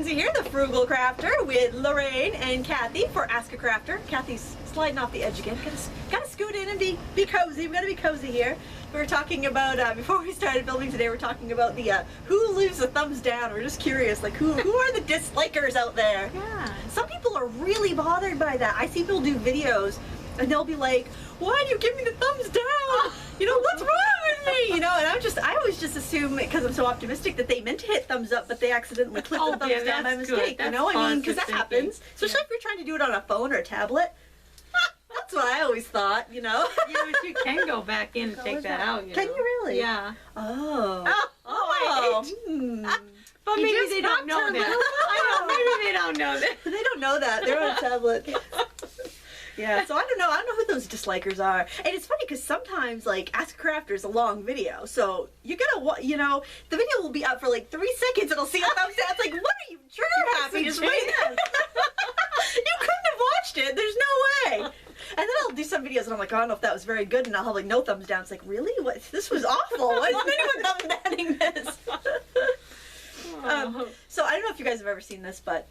Lindsay here, the Frugal Crafter, with Lorraine and Kathy for Ask a Crafter. Kathy's sliding off the edge again. Gotta scoot in and be cozy. We gotta be cozy here. We were talking about, before we started filming today, we're talking about the, who leaves a thumbs down. We're just curious, like, who are the dislikers out there? Yeah. Some people are really bothered by that. I see people do videos, and they'll be like, why do you give me the thumbs down? You know, what's wrong with me? You know, and I always just assume, because I'm so optimistic, that they meant to hit thumbs up, but they accidentally clicked the thumbs down by mistake. You know, I mean, because that happens. Especially if you're trying to do it on a phone or a tablet. That's what I always thought, you know. Yeah, but you can go back in and take that out, you know. Can you really? Yeah. Oh. But maybe they don't know that. I know, maybe they don't know that. They don't know that. They're on a tablet. Yeah, so I don't know who those dislikers are. And it's funny because sometimes, like, Ask a Crafter is a long video, so you gotta, you know, the video will be up for like 3 seconds and it'll see a thumbs down. It's like, what are you trigger happy? Just wait. You couldn't have watched it. There's no way. And then I'll do some videos and I'm like, I don't know if that was very good, and I'll have like no thumbs down. It's like, really? What? This was awful. Why isn't anyone thumbs downing this? So I don't know if you guys have ever seen this, but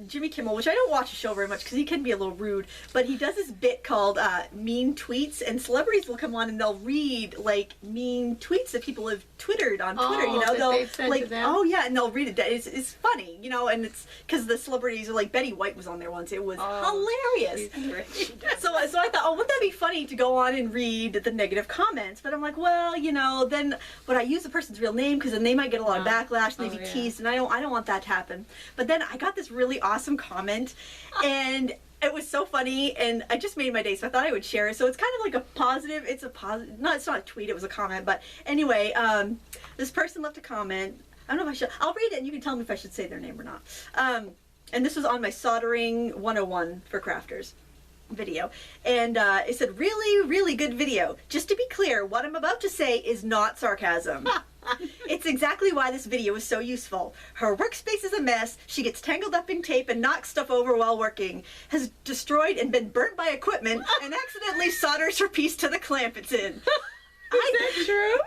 Jimmy Kimmel, which I don't watch the show very much because he can be a little rude, but he does this bit called mean tweets, and celebrities will come on and they'll read like mean tweets that people have twittered on Twitter. You know, they'll like, oh yeah, and they'll read it. It's funny, you know, and it's because the celebrities are like, Betty White was on there once. It was hilarious. So I thought, oh, wouldn't that be funny to go on and read the negative comments? But I'm like, well, you know, then would I use the person's real name, because then they might get a lot of backlash, and they'd be teased, and I don't want that to happen. But then I got this really awesome comment, and it was so funny, and I just made my day, so I thought I would share it. So it's kind of like a positive, it's not a tweet, it was a comment, but anyway, this person left a comment. I don't know if I should, I'll read it and you can tell me if I should say their name or not. And this was on my Soldering 101 for Crafters video, and it said, really good video. Just to be clear, what I'm about to say is not sarcasm. It's exactly why this video is so useful. Her workspace is a mess, she gets tangled up in tape and knocks stuff over while working, has destroyed and been burnt by equipment, and accidentally solders her piece to the clamp it's in. Is that true?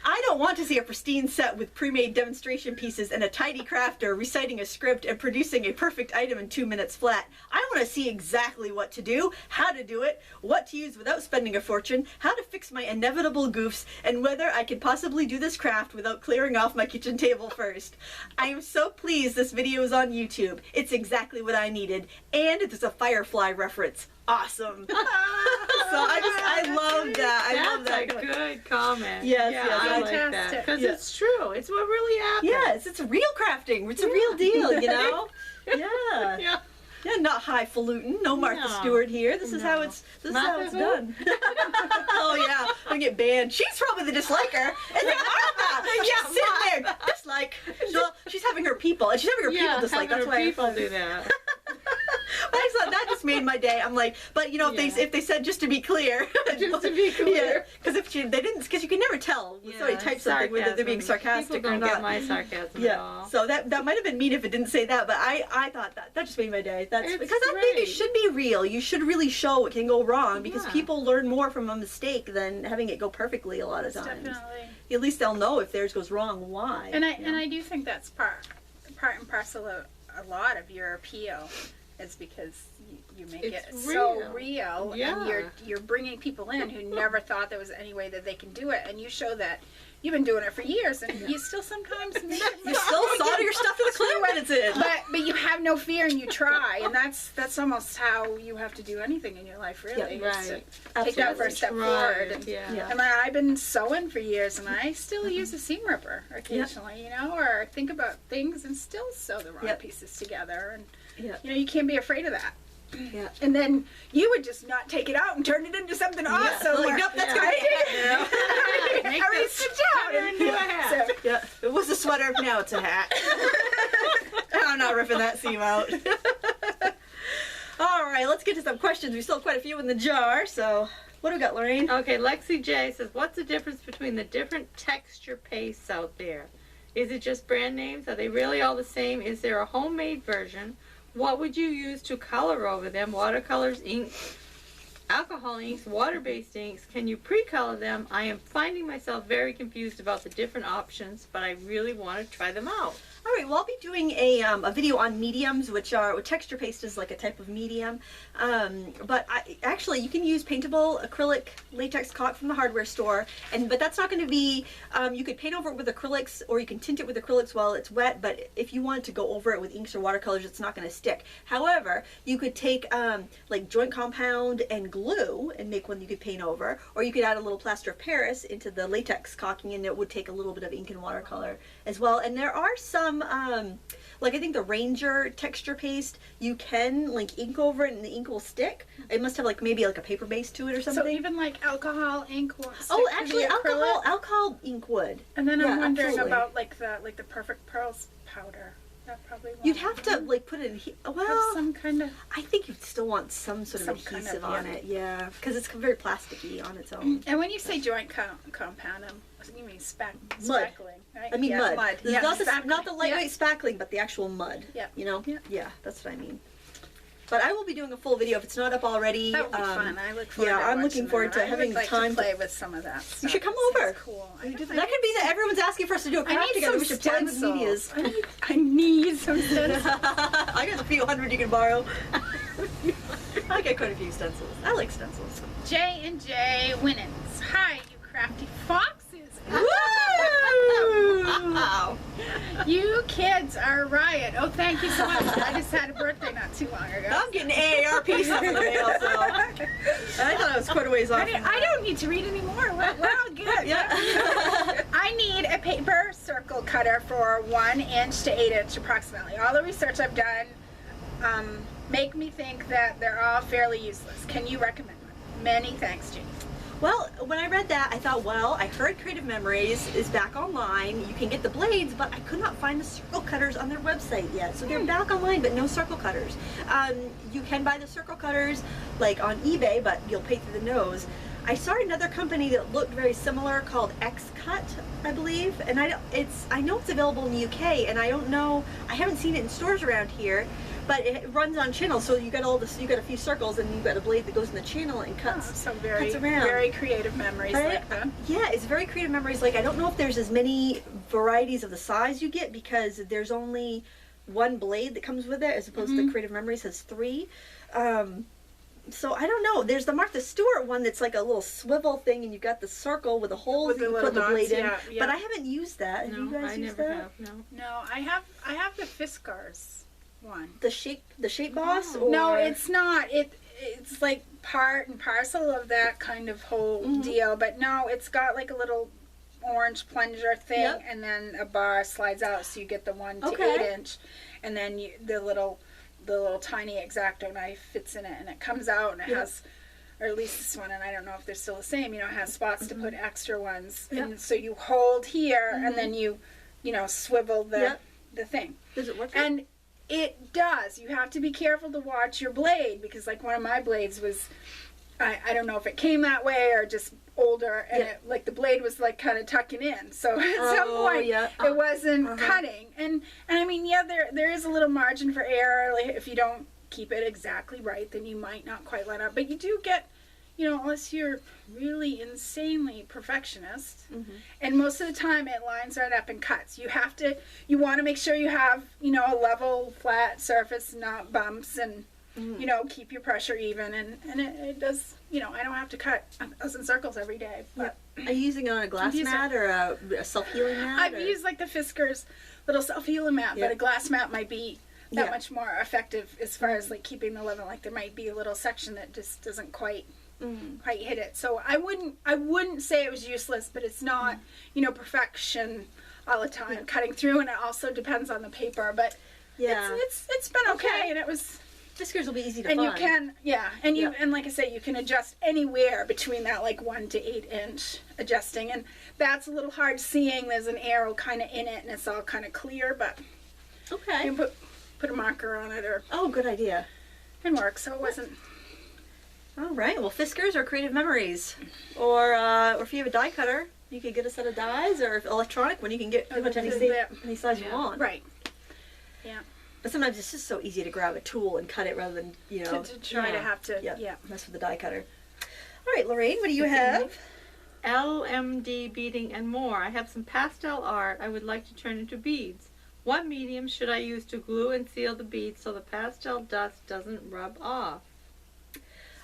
I don't want to see a pristine set with pre-made demonstration pieces and a tidy crafter reciting a script and producing a perfect item in 2 minutes flat. I want to see exactly what to do, how to do it, what to use without spending a fortune, how to fix my inevitable goofs, and whether I can possibly do this craft without clearing off my kitchen table first. I am so pleased this video is on YouTube. It's exactly what I needed, and it's a Firefly reference. Awesome. So I love that. I love that. That's a good comment. Yes, yeah, yes, I like that. Because it's true. It's what really happens. Yes, it's real crafting. It's a real deal, you know? Yeah. Yeah. Yeah, not highfalutin. No Martha Stewart here. This is how it's done. Oh yeah, I get banned. She's probably the disliker. It's like Martha. She's sitting there, dislike. Well, she's having her people, and she's having her people dislike. That's why people do that. But I thought that just made my day. I'm like, but you know, if they said just to be clear, just to be clear, because if they didn't, because you can never tell when somebody types something whether they're being sarcastic people or not. Get my sarcasm at all. So that might have been mean if it didn't say that, but I thought that just made my day. That's it's because I think it should be real. You should really show what can go wrong, because people learn more from a mistake than having it go perfectly a lot of times. Definitely. At least they'll know if theirs goes wrong, why. And I do think that's part and parcel of a lot of your appeal. It's because you make it so real, and you're bringing people in who never thought there was any way that they can do it, and you show that you've been doing it for years, and you still sometimes you still solder your stuff to the clamp when it's in. But you have no fear and you try, and that's almost how you have to do anything in your life, really. Yeah, right. Take that first step forward. And, and I've been sewing for years, and I still use a seam ripper occasionally, you know, or think about things and still sew the wrong pieces together, and you know, you can't be afraid of that. Yeah. And then you would just not take it out and turn it into something awesome. Like, nope, that's gonna be I already sit down into a hat. So, it was a sweater, now it's a hat. I'm not ripping that seam out. All right, let's get to some questions. We still have quite a few in the jar, so what do we got, Lorraine? Okay, Lexi J says, what's the difference between the different texture pastes out there? Is it just brand names? Are they really all the same? Is there a homemade version? What would you use to color over them? Watercolors, ink? alcohol inks, water-based inks. Can you pre-color them? I am finding myself very confused about the different options, but I really want to try them out. All right, well, I'll be doing a video on mediums, which are, texture paste is like a type of medium. But actually, you can use paintable acrylic latex caulk from the hardware store, but that's not going to be, you could paint over it with acrylics, or you can tint it with acrylics while it's wet, but if you wanted to go over it with inks or watercolors, it's not going to stick. However, you could take like joint compound and glue and make one you could paint over, or you could add a little plaster of Paris into the latex caulking, and it would take a little bit of ink and watercolor as well. And there are some like I think the Ranger texture paste, you can like ink over it and the ink will stick. It must have like maybe like a paper base to it or something. So even like alcohol ink will stick. Oh, actually, to the acrylic? alcohol ink would. And then I'm wondering absolutely. about like the Perfect Pearls powder. That probably won't. You'd have to like put it in here. Well, have some kind of. I think you'd still want some sort of adhesive on it. Yeah, because it's very plasticky on its own. And when you say joint compound, you mean Mud. spackling, right? I mean mud. Yeah, Not the lightweight spackling, but the actual mud. Yeah. You know? Yeah. Yeah, that's what I mean. But I will be doing a full video if it's not up already. That would be fun. I look forward. Yeah, to I'm looking watching forward that. to having I would like time to play with some of that stuff. You should come It over. sounds cool. That could be that everyone's asking for us to do a craft together. We should play with medias. I need some stencils. I got a few hundred you can borrow. I get quite a few stencils. I like stencils. J&J Winnens. Hi, you crafty foxes. Wow. You kids are a riot. Oh, thank you so much. I just had a birthday not too long ago. I'm getting AARP stuff in the mail, so I thought I was quite a ways off. I don't need to read anymore. We're all good. Yeah. I need a paper circle cutter for 1 inch to 8 inch approximately. All the research I've done make me think that they're all fairly useless. Can you recommend one? Many thanks, Jeannie. Well, when I read that, I thought, well, I heard Creative Memories is back online. You can get the blades, but I could not find the circle cutters on their website yet. So they're back online, but no circle cutters. You can buy the circle cutters like on eBay, but you'll pay through the nose. I saw another company that looked very similar called X-Cut, I believe, and I know it's available in the UK, and I don't know, I haven't seen it in stores around here. But it runs on channels, so you got all this. You got a few circles, and you got a blade that goes in the channel and cuts. Some cuts around. very creative memories like that. Yeah, it's very creative memories. Like I don't know if there's as many varieties of the size you get because there's only one blade that comes with it, as opposed to the Creative Memories has 3. So I don't know. There's the Martha Stewart one that's like a little swivel thing, and you got the circle with the holes with that you the put the blade in. yeah. But I haven't used that. Have you guys I used never that? have. No. No, I have the Fiskars one. The shape boss? Or? No, it's not. It's like part and parcel of that kind of whole deal. But no, it's got like a little orange plunger thing, and then a bar slides out, so you get the 1 to 8 inch, and then the little tiny X-Acto knife fits in it, and it comes out, and it has, or at least this one, and I don't know if they're still the same. You know, it has spots to put extra ones, and so you hold here, and then you swivel the thing. Does it work? And it does. You have to be careful to watch your blade, because like one of my blades was, I don't know if it came that way or just older, and it, like the blade was like kind of tucking in. So at some point it wasn't cutting. And I mean, there is a little margin for error. Like if you don't keep it exactly right, then you might not quite line up. But you do get, unless you're really insanely perfectionist, and most of the time it lines right up and cuts. You want to make sure you have, a level, flat surface, not bumps, and, keep your pressure even. And it does, I don't have to cut 1,000 circles every day. But are you using it on a glass mat or a self-healing mat? I've used like the Fiskars little self-healing mat, but a glass mat might be that much more effective as far as like keeping the level. Like there might be a little section that just doesn't quite hit it. So I wouldn't say it was useless, but it's not perfection all the time cutting through, and it also depends on the paper. But it's been okay, and it was. Fiskars will be easy to and find. You can and like I say, you can adjust anywhere between that like 1 to 8 inch adjusting, and that's a little hard seeing. There's an arrow kind of in it, and it's all kind of clear, but you can put a marker on it or good idea. And work. So it wasn't. All right. Well, Fiskars or Creative Memories, or if you have a die cutter, you could get a set of dies, or if electronic one, you can get pretty much any size you want. Right. Yeah. But sometimes it's just so easy to grab a tool and cut it rather than, to try to have to, mess with the die cutter. All right, Lorraine, what do you have? LMD beading and more. I have some pastel art I would like to turn into beads. What medium should I use to glue and seal the beads so the pastel dust doesn't rub off?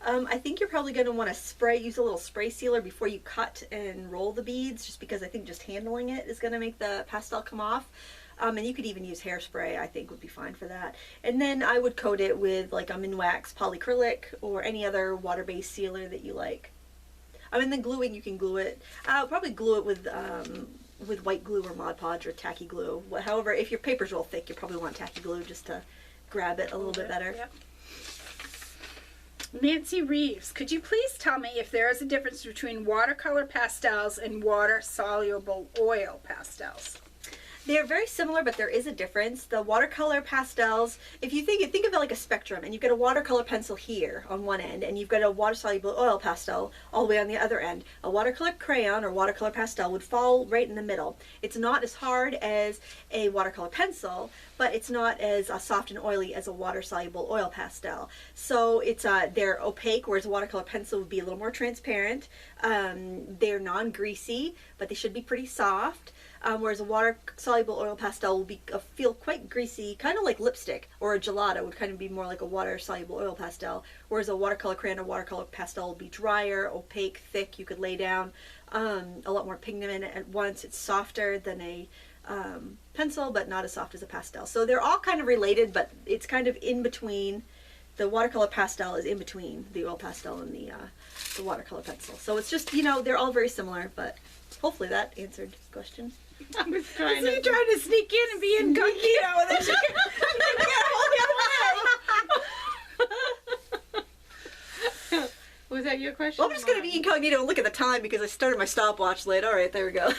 I think you're probably going to want to use a little spray sealer before you cut and roll the beads, just because I think just handling it is going to make the pastel come off. And you could even use hairspray, I think would be fine for that. And then I would coat it with like a Minwax polyacrylic or any other water-based sealer that you like. And then gluing, you can glue it. I'll probably glue it with white glue or Mod Podge or tacky glue. However, if your paper's real thick, you probably want tacky glue just to grab it a little bit better. Yep. Nancy Reeves, could you please tell me if there is a difference between watercolor pastels and water-soluble oil pastels? They're very similar, but there is a difference. The watercolor pastels, if you think of it like a spectrum, and you've got a watercolor pencil here on one end, and you've got a water-soluble oil pastel all the way on the other end. A watercolor crayon or watercolor pastel would fall right in the middle. It's not as hard as a watercolor pencil, but it's not as soft and oily as a water-soluble oil pastel. So it's they're opaque, whereas a watercolor pencil would be a little more transparent. They're non-greasy, but they should be pretty soft. Whereas a water-soluble oil pastel will feel quite greasy, kind of like lipstick, or a gelato would kind of be more like a water-soluble oil pastel. Whereas a watercolor crayon or watercolor pastel will be drier, opaque, thick. You could lay down a lot more pigment at once. It's softer than a pencil, but not as soft as a pastel. So they're all kind of related, but it's kind of in between. The watercolor pastel is in between the oil pastel and the watercolor pencil. So it's just, they're all very similar, but hopefully that answered the question. I was trying to sneak in and be incognito, and then she Was that your question? Well, I'm just going to be incognito and look at the time because I started my stopwatch late. All right, there we go.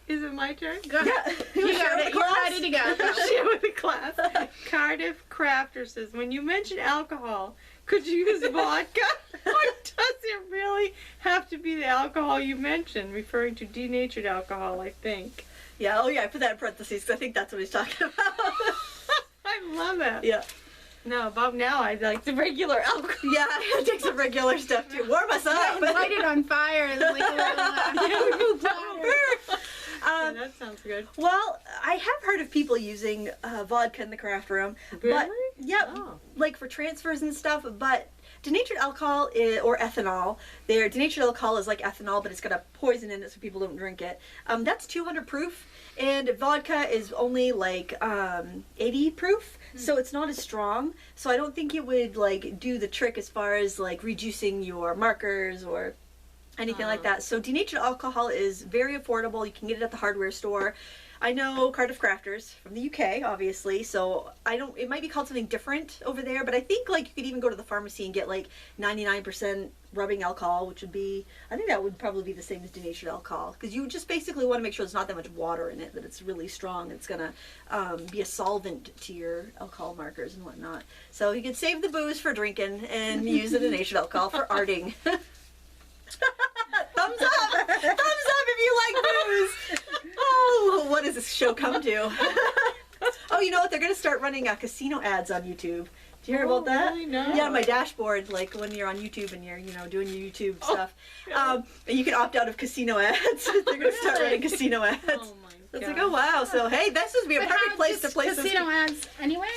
Is it my turn? Go ahead. You're ready to go. Share with the class. Cardiff Crafter says, when you mention alcohol, could you use vodka? Or does it really have to be the alcohol you mentioned? Referring to denatured alcohol, I think. Yeah, I put that in parentheses because I think that's what he's talking about. I love it. Yeah. No, about now I like the regular alcohol. Yeah, I take some regular stuff too. Warm us up. Light it on fire and like yeah, that sounds good. Well, I have heard of people using vodka in the craft room. Really? But, yeah, like for transfers and stuff, but denatured alcohol or ethanol, denatured alcohol is like ethanol, but it's got a poison in it so people don't drink it. That's 200 proof, and vodka is only like 80 proof, so it's not as strong. So I don't think it would like do the trick as far as like reducing your markers or anything like that. So denatured alcohol is very affordable. You can get it at the hardware store. I know Cardiff Crafters from the UK, obviously, so it might be called something different over there, but I think like you could even go to the pharmacy and get like 99% rubbing alcohol, which would be, I think that would probably be the same as denatured alcohol, because you just basically want to make sure there's not that much water in it, that it's really strong. It's going to be a solvent to your alcohol markers and whatnot. So you can save the booze for drinking and use the denatured alcohol for arting. Thumbs up! Thumbs up if you like booze! Oh, what does this show come to? Oh, you know what? They're going to start running casino ads on YouTube. Do you hear about that? Really? No. Yeah, my dashboard, like when you're on YouTube and you're, doing your YouTube stuff. And you can opt out of casino ads. They're going to start running casino ads. Oh my It's like, oh wow, so hey, this would be a perfect place to place casino ads anyway,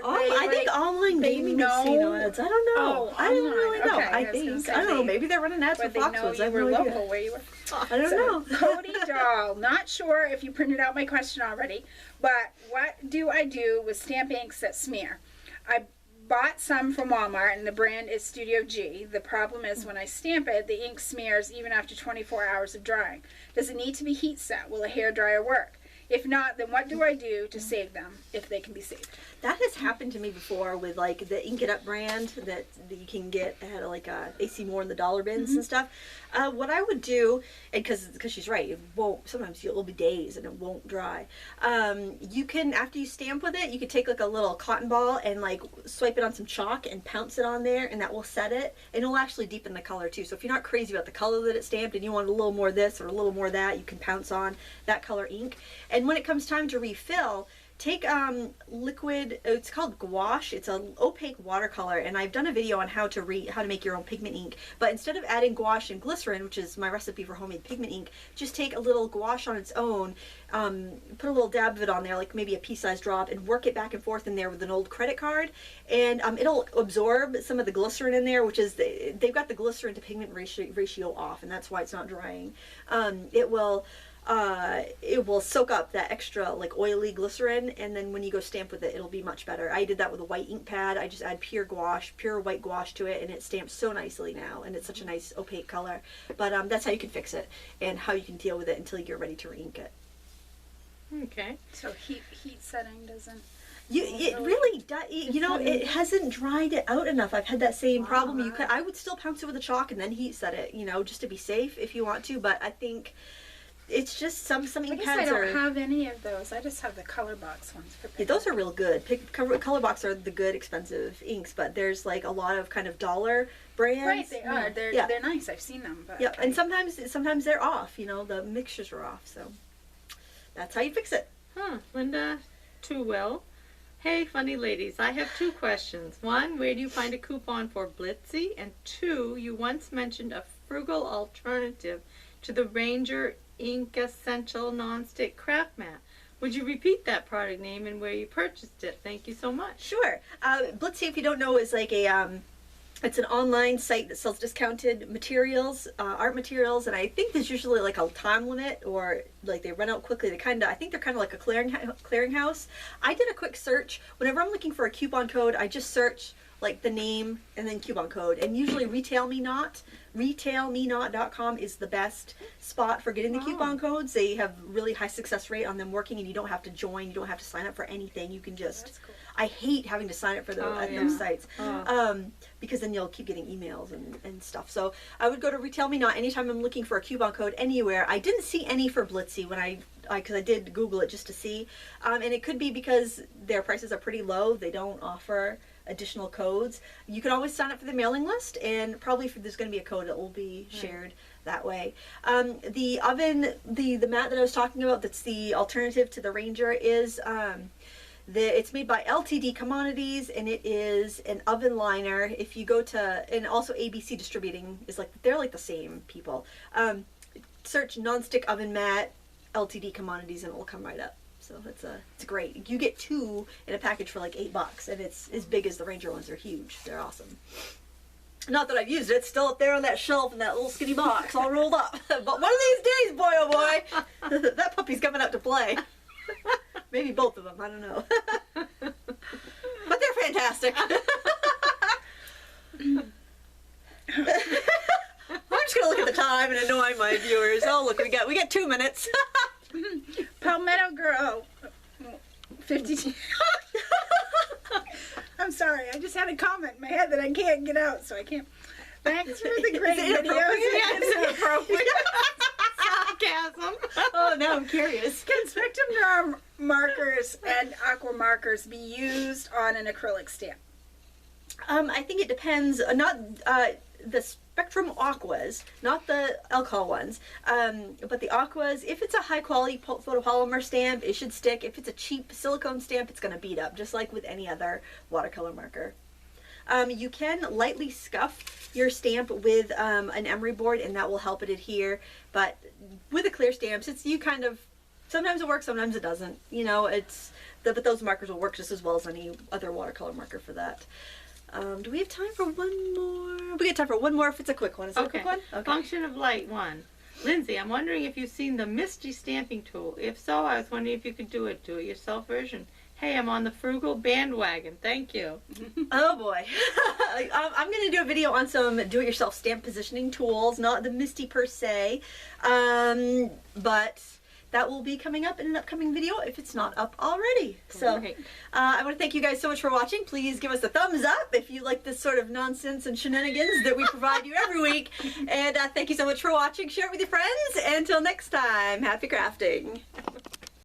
or I think online gaming casino ads. I don't know. I don't really know. Okay, I don't know. Maybe they're running ads for Foxwoods. I were local where you were. I don't know. Cody Doll, not sure if you printed out my question already, but what do I do with stamp inks that smear? I bought some from Walmart and the brand is Studio G. The problem is when I stamp it, the ink smears even after 24 hours of drying. Does it need to be heat set? Will a hairdryer work? If not, then what do I do to save them if they can be saved? That has happened to me before with like the Ink It Up brand that you can get at like AC Moore in the dollar bins and stuff. What I would do, and because she's right, it won't. Sometimes it'll be days and it won't dry. You can, after you stamp with it, you could take like a little cotton ball and like swipe it on some chalk and pounce it on there, and that will set it. And it'll actually deepen the color too. So if you're not crazy about the color that it's stamped and you want a little more of this or a little more of that, you can pounce on that color ink. And when it comes time to refill, take liquid, it's called gouache. It's an opaque watercolor, and I've done a video on how to make your own pigment ink. But instead of adding gouache and glycerin, which is my recipe for homemade pigment ink, just take a little gouache on its own, put a little dab of it on there, like maybe a pea-sized drop, and work it back and forth in there with an old credit card, and it'll absorb some of the glycerin in there, which is they've got the glycerin to pigment ratio off, and that's why it's not drying. It will soak up that extra like oily glycerin, and then when you go stamp with it, it'll be much better. I did that with a white ink pad. I just add pure white gouache to it, and it stamps so nicely now, and it's such a nice opaque color. But that's how you can fix it and how you can deal with it until you get ready to re-ink it. Okay. So heat setting doesn't. It really does. You know, it hasn't dried it out enough. I've had that same problem. I would still pounce it with a chalk and then heat set it, you know, just to be safe if you want to. But I think it's just some ink pads I don't have any of those. I just have the color box ones. Yeah, those are real good. Color box are the good expensive inks, but there's like a lot of kind of dollar brands. Right, they are. They're nice. I've seen them. But yeah, and sometimes they're off. You know, the mixtures are off. So that's how you fix it. Linda Too-Will. Hey, funny ladies, I have 2 questions. 1, where do you find a coupon for Blitzy? And 2, you once mentioned a frugal alternative to the Ranger Ink Essential Non-Stick Craft Mat. Would you repeat that product name and where you purchased it? Thank you so much. Sure. Blitzy, if you don't know, is like it's an online site that sells discounted materials, art materials, and I think there's usually like a time limit, or like they run out quickly. I think they're kind of like a clearinghouse. I did a quick search. Whenever I'm looking for a coupon code, I just search like the name and then coupon code, and usually retailmenot.com is the best spot for getting the coupon codes. They have really high success rate on them working, and you don't have to join, you don't have to sign up for anything. You can just, that's cool. I hate having to sign up for those sites, because then you'll keep getting emails and stuff. So I would go to Retail Me Not anytime I'm looking for a coupon code anywhere. I didn't see any for Blitzy because I did Google it just to see, and it could be because their prices are pretty low. They don't offer additional codes. You can always sign up for the mailing list, and probably if there's going to be a code, it will be shared that way. The oven, the mat that I was talking about, that's the alternative to the Ranger, is it's made by LTD Commodities, and it is an oven liner. If you go to, and also ABC Distributing is they're like the same people. Search nonstick oven mat LTD Commodities, and it will come right up. So it's great. You get 2 in a package for like $8, and it's as big as the Ranger ones. They're huge. They're awesome. Not that I've used it. It's still up there on that shelf in that little skinny box, all rolled up. But one of these days, boy oh boy, that puppy's coming out to play. Maybe both of them. I don't know. But they're fantastic. I'm just gonna look at the time and annoy my viewers. Oh look, we got 2 minutes. Palmetto Girl, 52. I'm sorry, I just had a comment in my head that I can't get out, so I can't. Thanks for the great videos. It's inappropriate. Sarcasm. Oh, now I'm curious. Can Spectrum markers and aqua markers be used on an acrylic stamp? I think it depends. Not the Spectrum Aquas, not the alcohol ones, but the Aquas. If it's a high quality photopolymer stamp, it should stick. If it's a cheap silicone stamp, it's going to beat up, just like with any other watercolor marker. You can lightly scuff your stamp with an emery board, and that will help it adhere. But with the clear stamps, sometimes it works, sometimes it doesn't. You know, but those markers will work just as well as any other watercolor marker for that. Do we have time for one more? We got time for one more if it's a quick one. Is it a quick one? Okay. Function of light 1. Lindsay, I'm wondering if you've seen the Misty stamping tool. If so, I was wondering if you could do it yourself version. Hey, I'm on the frugal bandwagon. Thank you. Oh boy. I'm going to do a video on some do-it-yourself stamp positioning tools, not the Misty per se, but that will be coming up in an upcoming video if it's not up already. So I want to thank you guys so much for watching. Please give us a thumbs up if you like this sort of nonsense and shenanigans that we provide you every week. And thank you so much for watching. Share it with your friends. Until next time, happy crafting.